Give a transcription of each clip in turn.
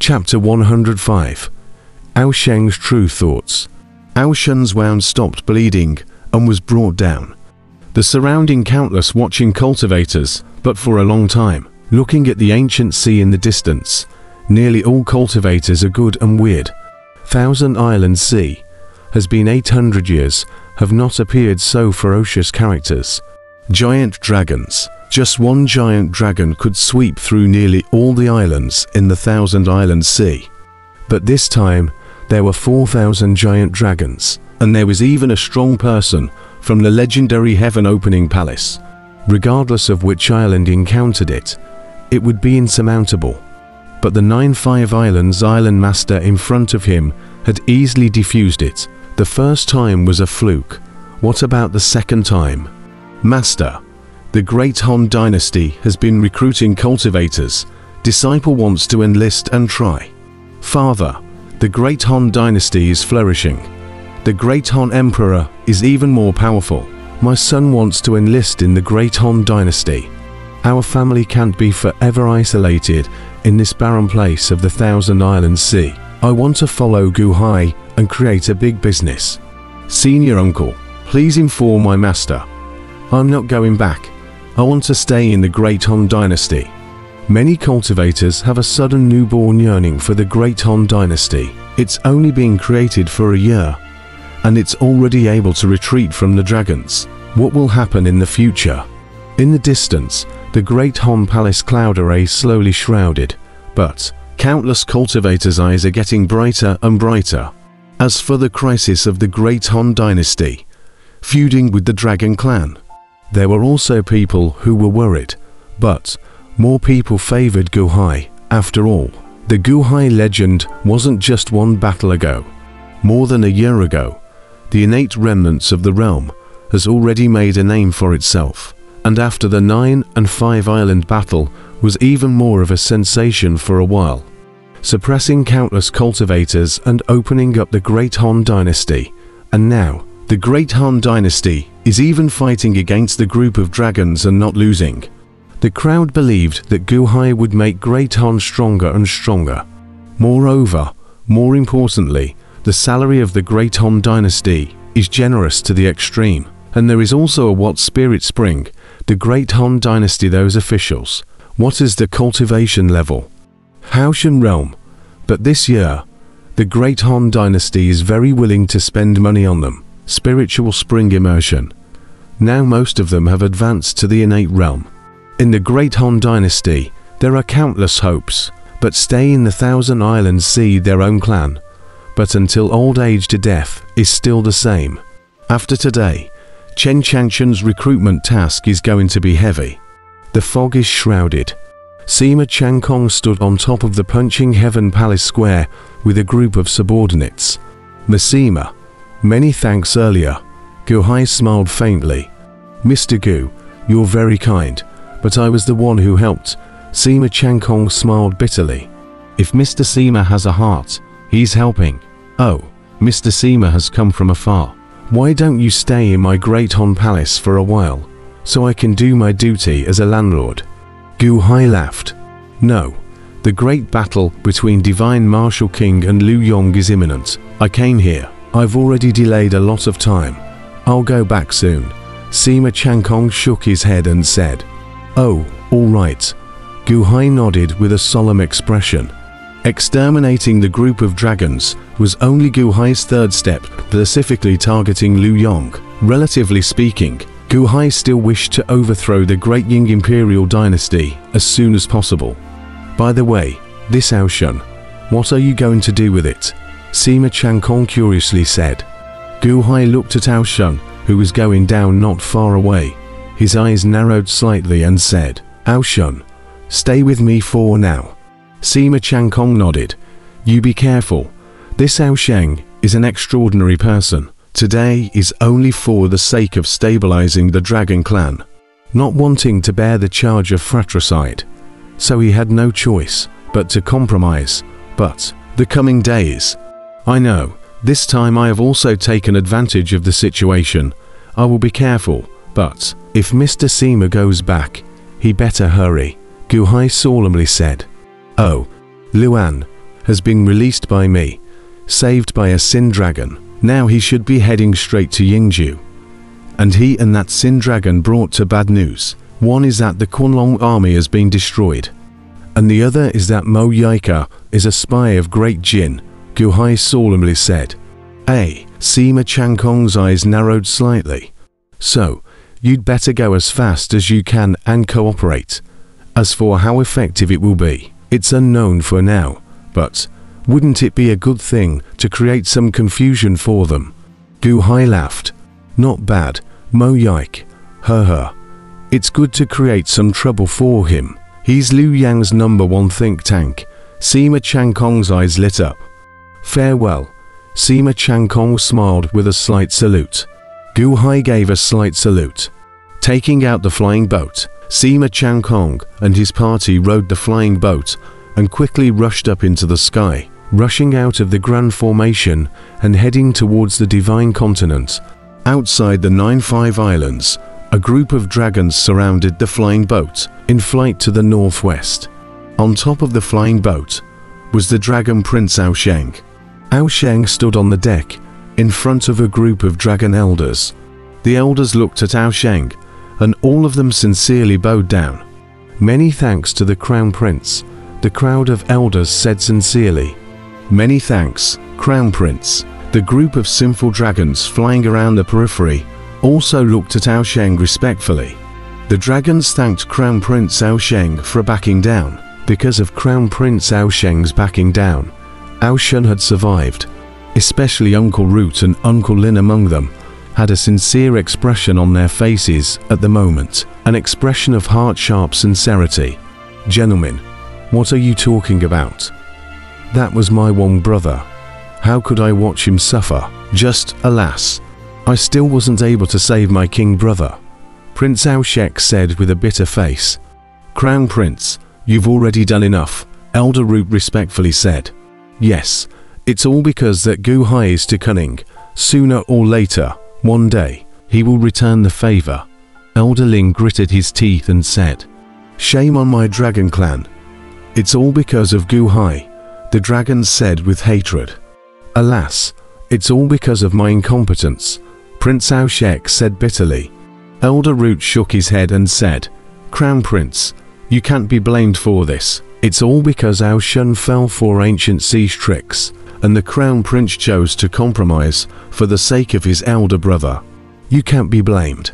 Chapter 105. Sheng's True Thoughts. Shen's wound stopped bleeding and was brought down. The surrounding countless watching cultivators, but for a long time, looking at the ancient sea in the distance. Nearly all cultivators are good and weird. Thousand Island Sea has been 800 years, have not appeared so ferocious characters. Giant dragons. Just one giant dragon could sweep through nearly all the islands in the Thousand Island Sea. But this time, there were 4,000 giant dragons, and there was even a strong person from the legendary Heaven Opening Palace. Regardless of which island encountered it, it would be insurmountable. But the 9-5 Islands Island Master in front of him had easily defused it. The first time was a fluke. What about the second time? Master, the Great Han Dynasty has been recruiting cultivators. Disciple wants to enlist and try. Father, the Great Han Dynasty is flourishing. The Great Han Emperor is even more powerful. My son wants to enlist in the Great Han Dynasty. Our family can't be forever isolated in this barren place of the Thousand Island Sea. I want to follow Gu Hai and create a big business. Senior uncle, please inform my master. I'm not going back. I want to stay in the Great Han Dynasty. Many cultivators have a sudden newborn yearning for the Great Han Dynasty. It's only been created for a year, and it's already able to retreat from the dragons. What will happen in the future? In the distance, the Great Han Palace cloud array slowly shrouded, but countless cultivators' eyes are getting brighter and brighter. As for the crisis of the Great Han Dynasty, feuding with the Dragon Clan, there were also people who were worried, but more people favored Gu Hai. After all, the Gu Hai legend wasn't just one battle ago. More than a year ago, the innate remnants of the realm has already made a name for itself, and after the 9 and 5 island battle was even more of a sensation for a while, suppressing countless cultivators and opening up the Great Han Dynasty. And now, the Great Han Dynasty is even fighting against the group of dragons and not losing. The crowd believed that Gu Hai would make Great Han stronger and stronger. Moreover, more importantly, the salary of the Great Han Dynasty is generous to the extreme. And there is also a what spirit spring, the Great Han Dynasty those officials. What is the cultivation level? Haoshan realm. But this year, the Great Han Dynasty is very willing to spend money on them. Spiritual spring immersion. Now most of them have advanced to the innate realm. In the Great Han Dynasty, there are countless hopes, but stay in the Thousand Islands Sea their own clan. But until old age to death is still the same. After today, Chen Changshan's recruitment task is going to be heavy. The fog is shrouded. Sima Changkong stood on top of the Punching Heaven Palace Square with a group of subordinates. Masima, many thanks earlier. Gu Hai smiled faintly. Mr. Gu, you're very kind, but I was the one who helped. Sima Changkong smiled bitterly. If Mr. Sima has a heart, he's helping. Oh, Mr. Sima has come from afar. Why don't you stay in my Great Han Palace for a while, so I can do my duty as a landlord? Gu Hai laughed. No, the great battle between Divine Martial King and Liu Yong is imminent. I came here. I've already delayed a lot of time. I'll go back soon. Sima Changkong shook his head and said, Oh, all right. Gu Hai nodded with a solemn expression. Exterminating the group of dragons was only Gu Hai's third step, specifically targeting Liu Yong. Relatively speaking, Gu Hai still wished to overthrow the Great Ying Imperial Dynasty as soon as possible. By the way, this Haoshan, what are you going to do with it? Sima Changkong curiously said. Gu Hai looked at Haoshan, who was going down not far away. His eyes narrowed slightly and said, Haoshan, stay with me for now. Sima Changkong nodded. You be careful. This Sheng is an extraordinary person. Today is only for the sake of stabilizing the Dragon Clan, not wanting to bear the charge of fratricide. So he had no choice but to compromise. But the coming days, I know, this time I have also taken advantage of the situation. I will be careful, but if Mr. Sima goes back, he better hurry, Gu Hai solemnly said. Oh, Luan, has been released by me, saved by a Sin Dragon. Now he should be heading straight to Yingzhou. And he and that Sin Dragon brought to bad news. One is that the Kunlong army has been destroyed, and the other is that Mo Yaika is a spy of Great Jin, Gu Hai solemnly said. Sima Changkong's eyes narrowed slightly. So, you'd better go as fast as you can and cooperate. As for how effective it will be, it's unknown for now, but wouldn't it be a good thing to create some confusion for them? Gu Hai laughed. Not bad, Mo Yike. It's good to create some trouble for him. He's Liu Yang's #1 think tank. Sima Changkong's eyes lit up. Farewell. Sima Changkong smiled with a slight salute. Gu Hai gave a slight salute. Taking out the flying boat, Sima Changkong and his party rode the flying boat and quickly rushed up into the sky, rushing out of the Grand Formation and heading towards the Divine Continent. Outside the 9-5 Islands, a group of dragons surrounded the flying boat, in flight to the northwest. On top of the flying boat was the dragon prince Sheng. Sheng stood on the deck, in front of a group of dragon elders. The elders looked at Sheng, and all of them sincerely bowed down. Many thanks to the Crown Prince, the crowd of elders said sincerely. Many thanks, Crown Prince. The group of sinful dragons flying around the periphery also looked at Sheng respectfully. The dragons thanked Crown Prince Sheng for backing down. Because of Crown Prince Sheng's backing down, Shen had survived. Especially Uncle Root and Uncle Lin among them had a sincere expression on their faces at the moment, an expression of heart-sharp sincerity. Gentlemen, what are you talking about? That was my one brother. How could I watch him suffer? Just, alas, I still wasn't able to save my king brother. Prince Shek said with a bitter face. Crown Prince, you've already done enough, Elder Root respectfully said. Yes, it's all because that Gu Hai is too cunning. Sooner or later, one day, he will return the favor. Elder Ling gritted his teeth and said, Shame on my dragon clan. It's all because of Gu Hai, the dragons said with hatred. Alas, it's all because of my incompetence, Prince Shek said bitterly. Elder Root shook his head and said, Crown Prince, you can't be blamed for this. It's all because Shen fell for ancient siege tricks, and the Crown Prince chose to compromise for the sake of his elder brother. You can't be blamed.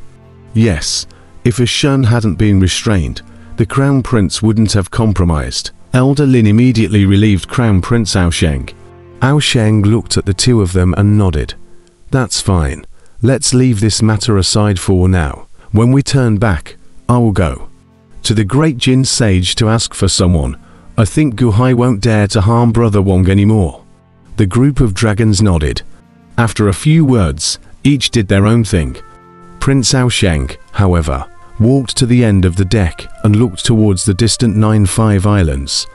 Yes, if Shen hadn't been restrained, the Crown Prince wouldn't have compromised. Elder Lin immediately relieved Crown Prince Sheng. Sheng looked at the two of them and nodded. That's fine. Let's leave this matter aside for now. When we turn back, I will go to the Great Jin Sage to ask for someone. I think Gu Hai won't dare to harm Brother Wong anymore. The group of dragons nodded. After a few words, each did their own thing. Prince Sheng, however, walked to the end of the deck and looked towards the distant 9-5 Islands.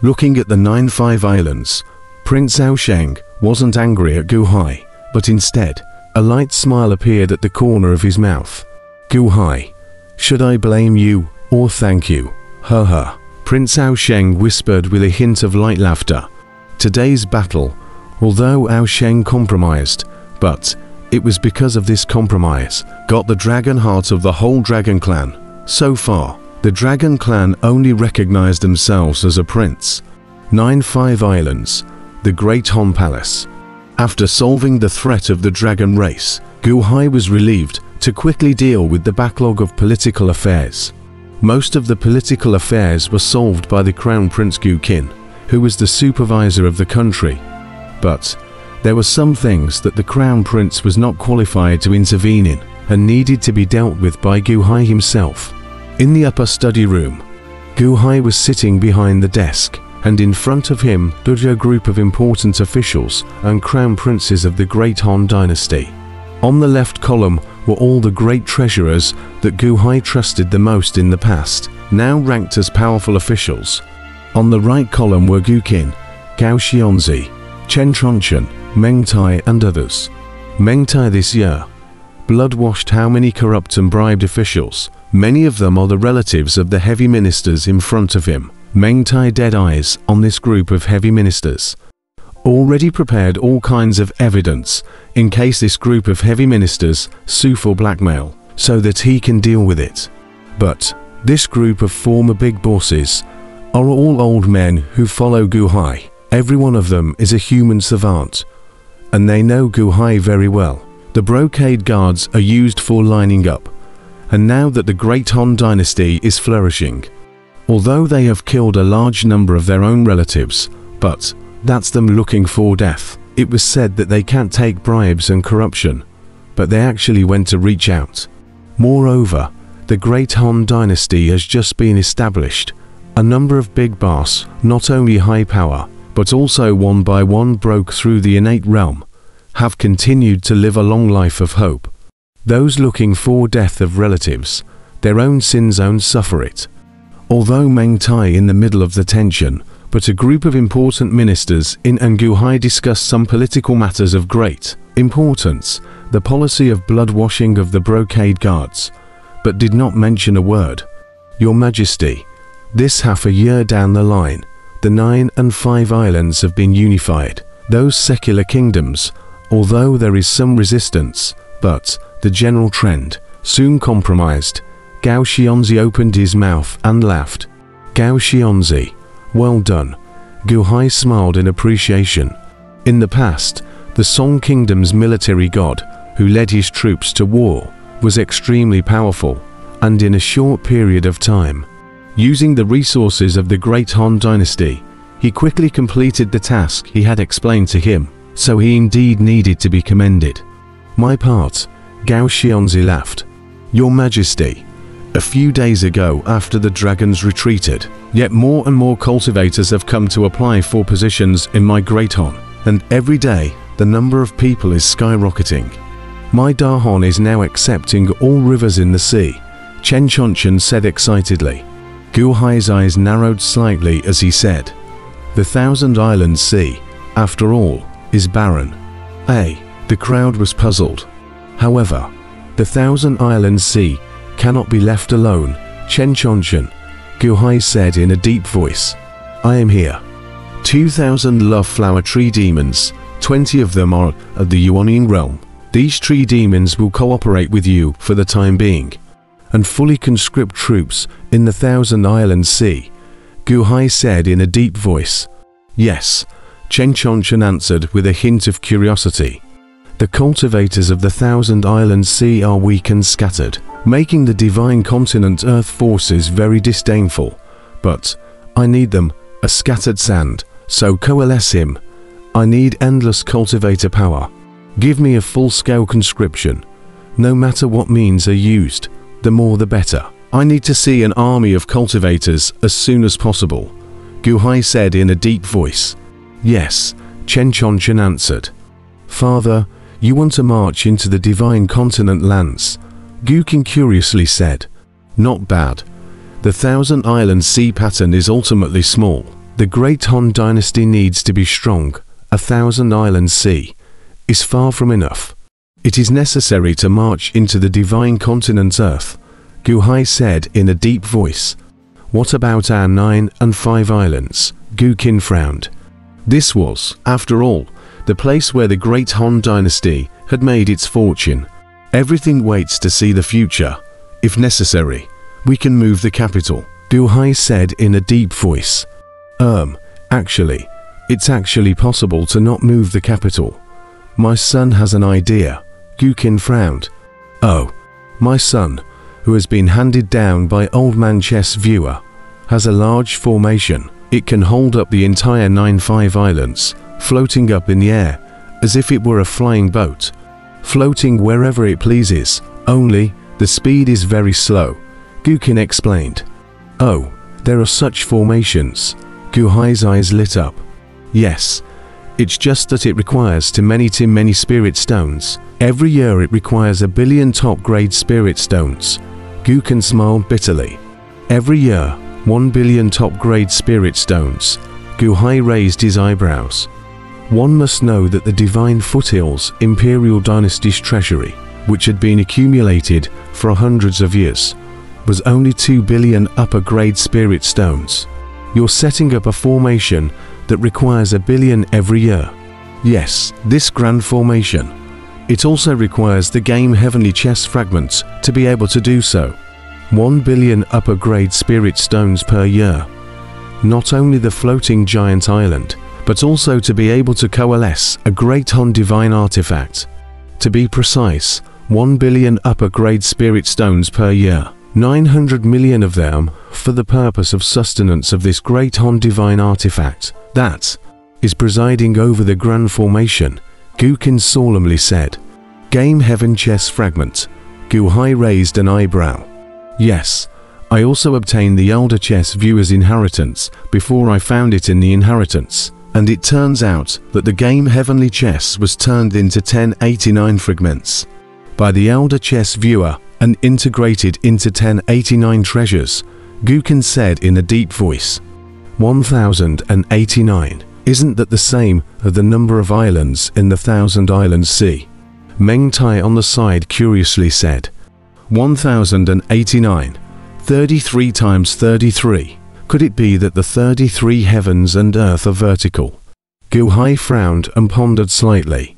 Looking at the 9-5 Islands, Prince Sheng wasn't angry at Gu Hai, but instead, a light smile appeared at the corner of his mouth. Gu Hai, should I blame you or thank you? Prince Sheng whispered with a hint of light laughter. Today's battle, although Sheng compromised, but it was because of this compromise, got the dragon heart of the whole dragon clan. So far, the dragon clan only recognized themselves as a prince. 9-5 Islands, the Great Han Palace. After solving the threat of the dragon race, Gu Hai was relieved to quickly deal with the backlog of political affairs. Most of the political affairs were solved by the Crown Prince Gu Qin, who was the supervisor of the country. But there were some things that the Crown Prince was not qualified to intervene in and needed to be dealt with by Gu Hai himself. In the upper study room, Gu Hai was sitting behind the desk, and in front of him stood a group of important officials and crown princes of the Great Han dynasty. On the left column were all the great treasurers that Gu Hai trusted the most in the past, now ranked as powerful officials. On the right column were Gu Qin, Gao Xianzi, Chen Tronchen, Meng Tai and others. Meng Tai this year blood-washed how many corrupt and bribed officials. Many of them are the relatives of the heavy ministers in front of him. Meng Tai dead eyes on this group of heavy ministers. Already prepared all kinds of evidence in case this group of heavy ministers sue for blackmail, so that he can deal with it. But this group of former big bosses are all old men who follow Gu Hai. Every one of them is a human savant, and they know Gu Hai very well. The brocade guards are used for lining up, and now that the Great Han dynasty is flourishing, although they have killed a large number of their own relatives, but that's them looking for death. It was said that they can't take bribes and corruption, but they actually went to reach out. Moreover, the Great Han dynasty has just been established. A number of big boss, not only high power, but also one by one broke through the innate realm, have continued to live a long life of hope. Those looking for death of relatives, their own sin zones suffer it. Although Meng Tai in the middle of the tension, but a group of important ministers in Gu Hai discussed some political matters of great importance, the policy of blood washing of the brocade guards, but did not mention a word. Your Majesty, this half a year down the line, the 9 and 5 islands have been unified. Those secular kingdoms, although there is some resistance, but the general trend, soon compromised. Gao Xianzi opened his mouth and laughed. Gao Xianzi, well done. Gu Hai smiled in appreciation. In the past, the Song Kingdom's military god, who led his troops to war, was extremely powerful, and in a short period of time, using the resources of the Great Han dynasty, he quickly completed the task he had explained to him, so he indeed needed to be commended. My part, Gao Xianzi laughed. Your Majesty, a few days ago after the dragons retreated, yet more and more cultivators have come to apply for positions in my Great Han, and every day the number of people is skyrocketing. My Dahan is now accepting all rivers in the sea, Chen Chonchen said excitedly. Gu Hai's eyes narrowed slightly as he said, the Thousand Islands Sea, after all, is barren. The crowd was puzzled. However, the Thousand Islands Sea cannot be left alone, Chen Chonchen, Gu Hai said in a deep voice. I am here. 2,000 love flower tree demons, 20 of them are of the Yuanying realm. These tree demons will cooperate with you for the time being, and fully conscript troops in the Thousand Islands Sea, Gu Hai said in a deep voice. Yes, Chen Chonchen answered with a hint of curiosity. The cultivators of the Thousand Islands Sea are weak and scattered, making the divine continent Earth forces very disdainful. But I need them, a scattered sand, so coalesce him. I need endless cultivator power. Give me a full-scale conscription. No matter what means are used, the more the better. I need to see an army of cultivators as soon as possible, Gu Hai said in a deep voice. Yes, Chen Chonchen answered. Father, you want to march into the divine continent lands? Gu Qin curiously said. Not bad. The Thousand Islands Sea pattern is ultimately small. The Great Han dynasty needs to be strong. A Thousand Islands Sea is far from enough. It is necessary to march into the divine continent Earth, Gu Hai said in a deep voice. What about our 9 and 5 islands? Gu Qin frowned. This was, after all, the place where the Great Han dynasty had made its fortune. Everything waits to see the future. If necessary, we can move the capital, Gu Hai said in a deep voice. Actually, it's actually possible to not move the capital. My son has an idea. Gu Qin frowned. Oh, my son, who has been handed down by Old Man Chess Viewer, has a large formation. It can hold up the entire 9-5 islands, floating up in the air, as if it were a flying boat, floating wherever it pleases, only the speed is very slow, Gu Qin explained. Oh, there are such formations. Gu Hai's eyes lit up. Yes, it's just that it requires too many spirit stones. Every year it requires 1 billion top-grade spirit stones. Gu Qin smiled bitterly. Every year, 1 billion top-grade spirit stones. Gu Hai raised his eyebrows. One must know that the Divine Foothills Imperial Dynasty's treasury, which had been accumulated for hundreds of years, was only 2 billion upper-grade spirit stones. You're setting up a formation that requires 1 billion every year. Yes, this grand formation. It also requires the game Heavenly Chess Fragments to be able to do so. 1 billion upper grade spirit stones per year. Not only the floating giant island, but also to be able to coalesce a great Hun divine artifact. To be precise, 1 billion upper grade spirit stones per year. 900 million of them for the purpose of sustenance of this great Hun divine artifact. That is presiding over the grand formation, Gukin solemnly said. Game Heaven Chess Fragment. Gu Hai raised an eyebrow. Yes, I also obtained the Elder Chess Viewer's inheritance before I found it in the inheritance, and it turns out that the game Heavenly Chess was turned into 1089 fragments by the Elder Chess Viewer and integrated into 1089 treasures, Gukin said in a deep voice. 1089. Isn't that the same as the number of islands in the Thousand Islands Sea? Meng Tai on the side curiously said. 1089. 33 times 33. Could it be that the 33 heavens and earth are vertical? Gu Hai frowned and pondered slightly.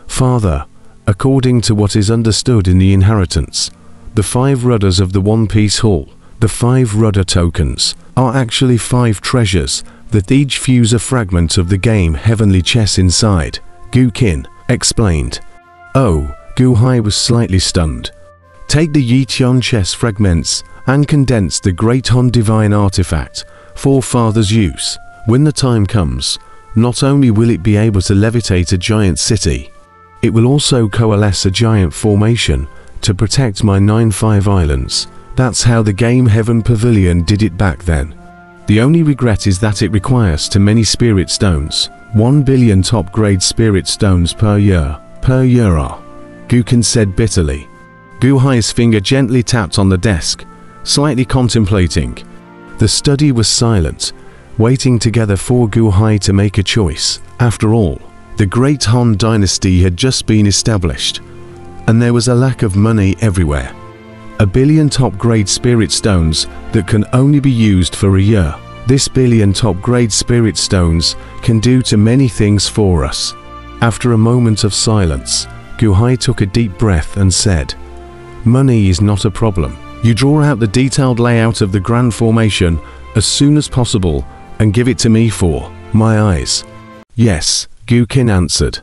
Father, according to what is understood in the inheritance, the 5 rudders of the One Piece Hall, the 5 rudder tokens, are actually 5 treasures that each fuse a fragment of the game Heavenly Chess inside, Gukin explained. Oh, Gu Hai was slightly stunned. Take the Yiqian chess fragments and condense the Great Hun Divine Artifact for Father's use. When the time comes, not only will it be able to levitate a giant city, it will also coalesce a giant formation to protect my 9-5 islands. That's how the game Heaven Pavilion did it back then. The only regret is that it requires too many spirit stones. 1 billion top-grade spirit stones per year. Gukin said bitterly. Gu Hai's finger gently tapped on the desk, slightly contemplating. The study was silent, waiting together for Gu Hai to make a choice. After all, the Great Han Dynasty had just been established, and there was a lack of money everywhere. 1 billion top-grade spirit stones that can only be used for a year. This 1 billion top-grade spirit stones can do too many things for us. After a moment of silence, Gu Hai took a deep breath and said, Money is not a problem. You draw out the detailed layout of the grand formation as soon as possible and give it to me for my eyes. Yes, Gukin answered.